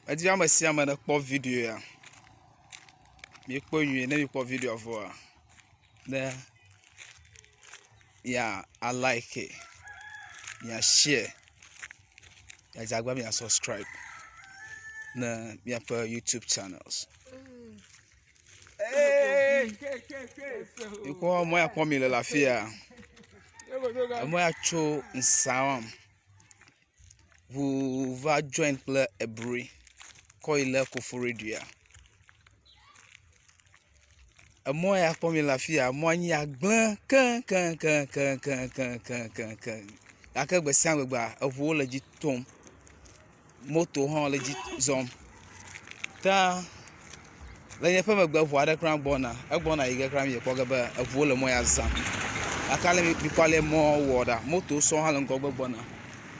Adi ama si ama na kpɔ video ya. Mi kpɔ nyi na mi kpɔ video avɔ. Na ya I like it. Ya share. Ya jagba mi ya subscribe. Na mi apa YouTube channels. Iko mo ya kpɔ mi le lafia. Mo ya tso nsawam. Vous va joindre le bruit quand il est coforedia. Moi ya pour me la fille, moi ni a glan kan. Aka be sang gba avu le di tom. Moto han le di zom. Ta le nye pe me gba vu ade kran bona. E bona yige kran ye ko ga ba avu le mo ya zam. Aka le mi kwale mo woda. Moto so han le ngo gba bona.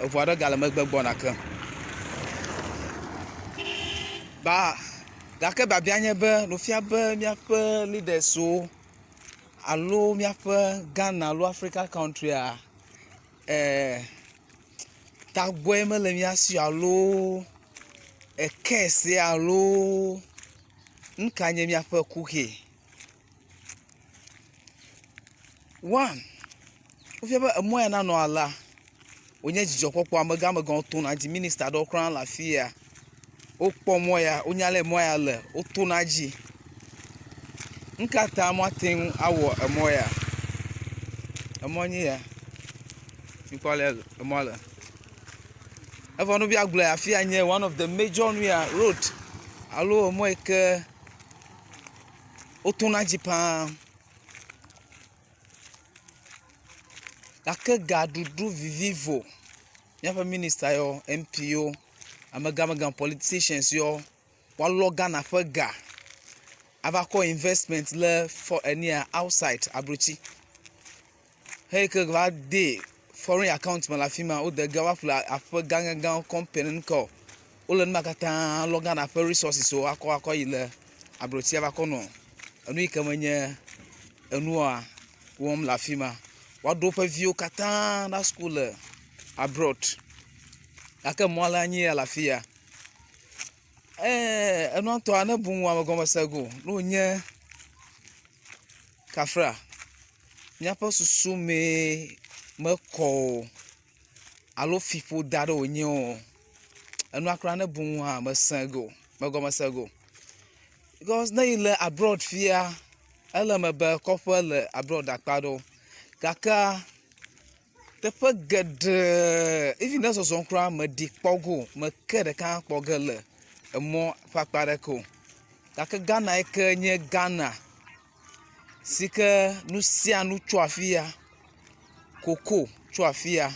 Avu ade ga le me gba bona kan. Ba gake babia nye be no fia be miaƒe leaders so alo miaƒe Ghana alo Africa country a tagboe me le miasi alo kese alo nkanye miaƒe kuhe one ofia be moya na no ala onye jijokpokpo amegamegan to na di minister do kran la fia o kpɔ moya o nyale moya le o to na dzi nkata mo aten awɔ emoya emonyi ya ikole emole evonu bi agble afia nye one of the major road alo mo ke o to na dzi pa gake gadudu vivivo miaƒe minister yo MP yo amegamegan politicians yo walo Ghana ƒe ga ava kɔ investment le for enia outside abrochi hey ke va de foreign account me la fima o de ga wa fla aƒe gangan company ko o le makata lo Ghana ƒe resources so akɔ yi le abrochi ava kɔ no enu yi ke menye enua wom la fima wa do ƒe viwo kata na school abroad ake mo la nyi la fia eno to ana bu wa go masego no nye kafra nya pa susu me ko alo fipo dado onye o eno akra na bu wa masego go masego because na ile abroad fia ele me be couple le abroad akpado kaka teƒe geɖe even ne zɔzɔm kura me di kpɔgo me ke ɖeka kpɔge le emɔ ƒe akpa ɖe ko gake Ghana yi ke nye Ghana si ke nu sia nu tso afia cocoa tso afia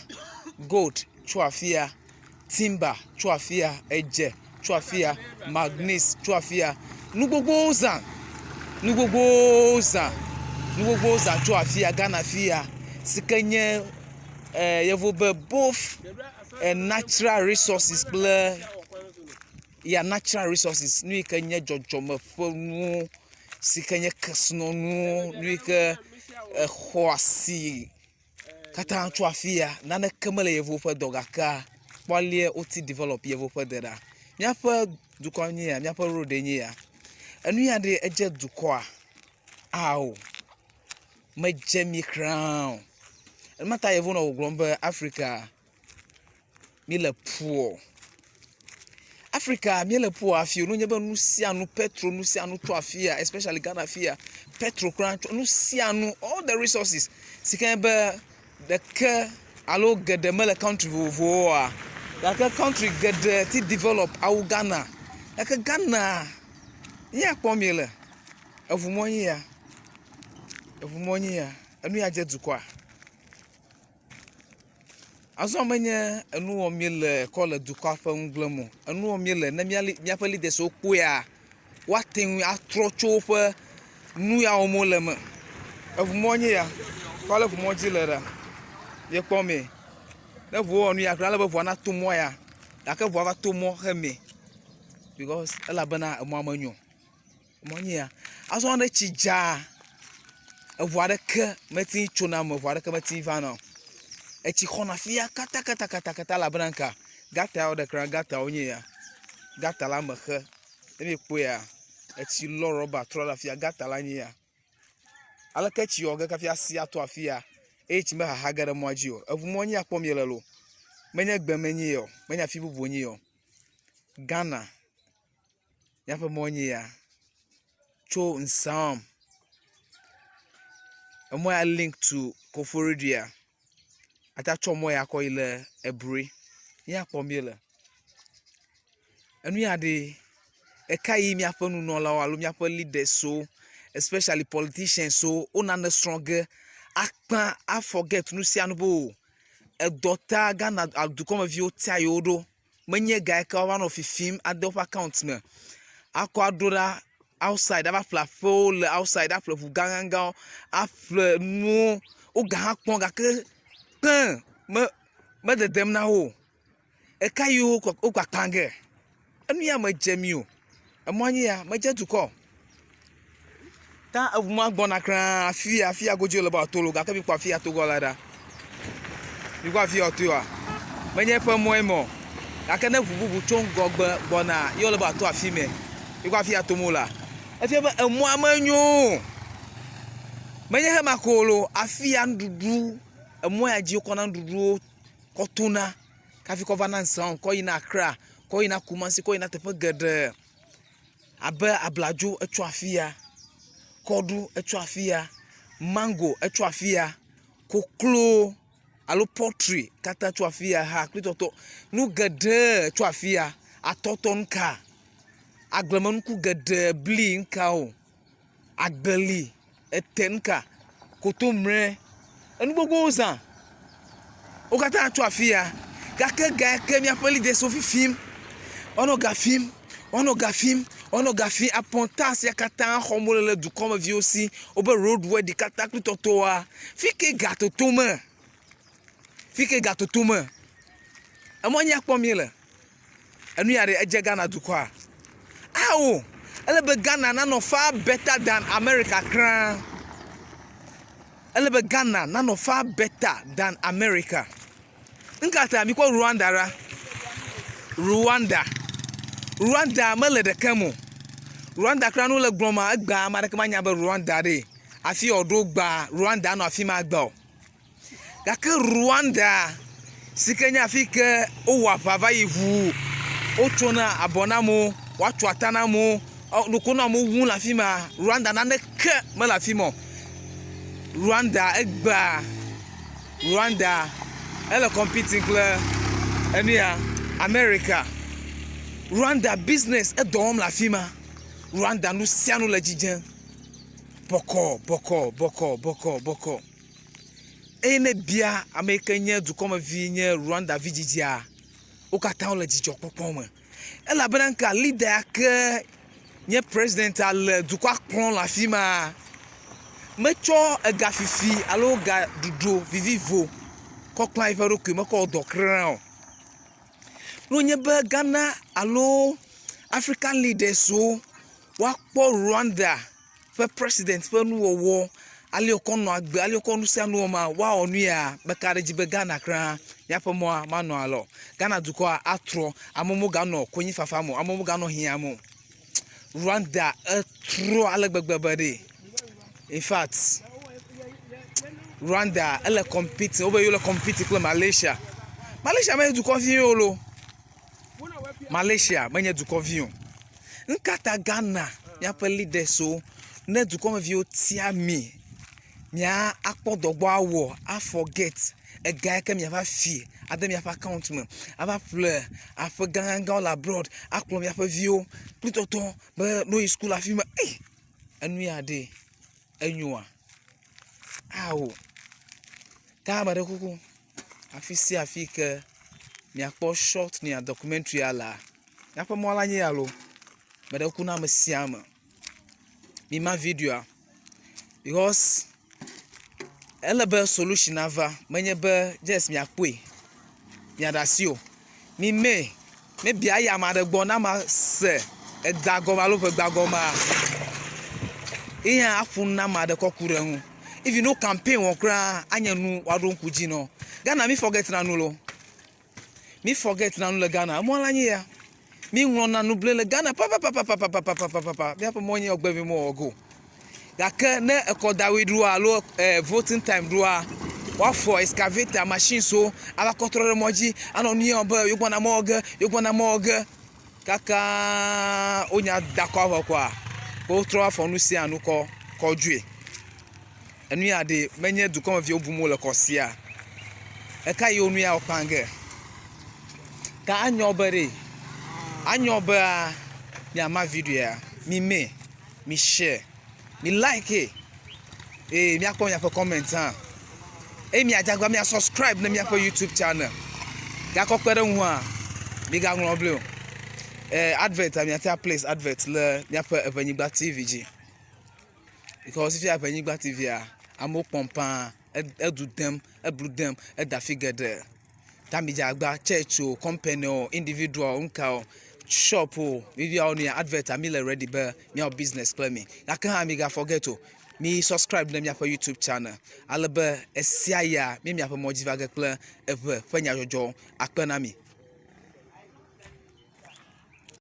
gold tso afia timber tso afia edze tso afia manganese tso afia nu gbogbo zã tso afia Ghana fia si ke nye yevo be both natural resources ple ya natural resources nu ke nye jojome ƒe nu si ke nye kesno nu nu ke xoasi kata tso afia nane keme le yevo ƒe dogaka kpolie oti develop yevo ƒe deda miaƒe dukɔ nye ya miaƒe road nye ya enu ya de edze dukɔa ao medze mi crown mata yevo no glombe Africa mi le poor Africa mi le poor afio no nyebe nu sia nu petrol nu sia nu to afia especially Ghana afia petrol kran nu sia nu all the resources si kan be the ke alo gede mele country vovo a like country gede ti develop au Ghana like Ghana ya kpɔmi le evumonyi ya enu ya je dukɔa azo menye enu wo mi le ko le dukɔ ƒe ngblemo enu wo mi le ne miaƒe leaders wo kpoa wa ten atro tso ƒe nu ya wo mo le me evumonyi ya ko le vumonji le da ye kpɔmi ne vuwo nu ya kra le be vuwa na to mo ya gake vuwa va to mo heme because elabena emo amenyo monyi ya azo ne tsidza evuwa ɖeke meti tso na me vuwa ɖeke meti va na etsi xɔna fia kata la branka gata o de kran gata o nye ya gata la me xe eme kpoa etsi lɔ rɔba trɔ la fia gata la nye ya aleke tsi yɔ ge kafi asi ato afia eye tsi me haha ge ɖe mɔa dzi o eʋu mɔ nye akpɔm yele lo menye gbeme nye o menye afi bubu nye o Ghana miaƒe mɔ nye ya tso nsam emɔ ya link to Koforidua ata tsɔ mɔ ya kɔ yi le Ebre nye akpɔm yele enu ya de eka yi miaƒe nunɔlawo alo miaƒe leaders so especially politicians so ona ne srɔ̃ge akpa a forget nu sia nu bo edɔta Ghana dukɔmeviwo tia yewo ɖo menye ga eke wova nɔ fifim ade woƒe account me akɔ aɖo ɖa outside ava ƒle aƒewo le outside aƒle ʋu gãgãgãwo aƒle nuwo woga hã kpɔm gake me dedem na wo eka yiwo wogakpa ge enu ya medze mi o emɔ nye ya medze dukɔ ta eʋu ma gbɔna kra afia godzo le ba tolo gake mi kpɔ afia togo la ɖa mi kpɔ afia to wa menye ƒe mɔe mɔ gake ne ʋu bubu tso ŋgɔgbe gbɔna yewo le ba to afi me mi kpɔ afia tomo la efia be emɔa menyo menye hema ko lo afia nuɖuɖu emɔ ya dzi wokɔna nuɖuɖuwo kɔtona kafi kɔva na nsam kɔ yina Accra kɔ yina Kumasi kɔ yina teƒe geɖe abe abladzo etso afia kɔɖu etso afia mango etso afia koklo alo poultry kata tso afia ha kplitɔtɔ nu geɖe tso afia atɔtɔ nuka agblemenuku geɖe bli nuka o agbeli ete nuka kotomre enu gbogbo zã wo katã tso afia gake ga ke miaƒe leaders so fifim ɔnɔ gafim apɔnta sia katã xɔmo le dukɔmeviwo si wobe road worthy katã kplitɔtɔa fike gatotome emɔ nya kpɔm yele enu ya ɖe edze Ghana dukɔa awo ele be Ghana nanɔ far better than America kra ele be Ghana nanɔ far better than America nkata mi kɔ Rwanda mele ɖeke mo Rwanda kra no le gblɔma egba ame aɖeke manya be Rwanda ɖe afi ɔɖo gba Rwanda anɔ afi ma gba o gake Rwanda si ke nye afi ke wowɔ aʋa va yi ʋu wotsona abɔ na mo woatso ata na mo ɖoko na mo wu le afi ma Rwanda naneke mele afi ma Rwanda egba Rwanda ele competing kple enia America Rwanda business edɔwɔm le afi ma Rwanda nu sia nu le dzidzem bɔkɔ eye ne bia ame ke nye dukɔmevi nye Rwanda vi dzidzia wo katã wole dzidzɔkpɔkpɔ me elabena nka leader yake nye president le dukɔa kplɔm le afi ma metsɔ ega fifi alo ga ɖuɖu vivivo kɔkla yiƒe ɖokui mekɔ dɔ krã o no nye be Ghana alo African leaders wo woakpɔ Rwanda ƒe president ƒe nuwɔwɔ ali wokɔ nɔ agbe ali wokɔ nu sia nuwɔ ma woawɔ nu ya beka ɖe dzi be Ghana kra miaƒe mɔa manɔ alɔ Ghana dukɔa atrɔ amewo ganɔ konyi fafa mo amewo ganɔ hiã mo Rwanda etrɔ ale gbegbe be ɖe in fact Rwanda ele competing wobe yole competing kple Malaysia menye dukɔvi o lo Malaysia menye dukɔvi o nkata Ghana miaƒe leaders wo ne dukɔmeviwo tia mi mia akpɔ dɔgbɔ awɔ a forget ega ke miava fi ade miaƒe account me ava ƒle aƒe gãgãgãwo le abroad akplɔ miaƒe viwo kplitɔtɔ be no yi school afi me enu ya ɖe enyoa awo ta ame ɖe kuku afi sia afi ke miakpɔ short nia documentary ala miaƒe mɔ la nye ya lo me ɖe ku na ame sia me mi ma videoa because ele be solution ava menye be just miakpɔe miaɖe asi o mi me bia yi ame aɖe gbɔ na ma se eda gɔme alo ƒe gba gɔmea iya aƒu na ame aɖe kɔ ku ɖe ŋu if you no campaign wɔ kra anye nu woaɖo ŋku dzi no Ghana mi forget na nu lo mi forget na nu le Ghana mɔ la nye ya mi ngona no blele Ghana papa mi apa monye ogba mi mo ogo gaka na ekodawidu alo voting time do a wa for excavator machine so aba control moji anoni oba yogwana moga kaka onya dakwa kwa ko tro afọ no si anu ko dwe enu ya de menye du kom vie obumo le kosia e ka yo nu ya opange ka anyobere anyoba ya ma video ya mi share mi like mi akọ ya comment ha mi ajagba mi subscribe na mi akọ YouTube channel ga kokpere hu a mi ga nro blue advert mi ata place advert le mi akọ Ewenyigba TV ji because if you have Ewenyigba TV amo pompa edu dem eblu dem da figure damage agba church o company o individual unka shop o maybe on your advert am ready be me business plan me I can't me forget to me subscribe na me for YouTube channel alebe esia ya me for mojiva ge plan e penya jojo akpa na me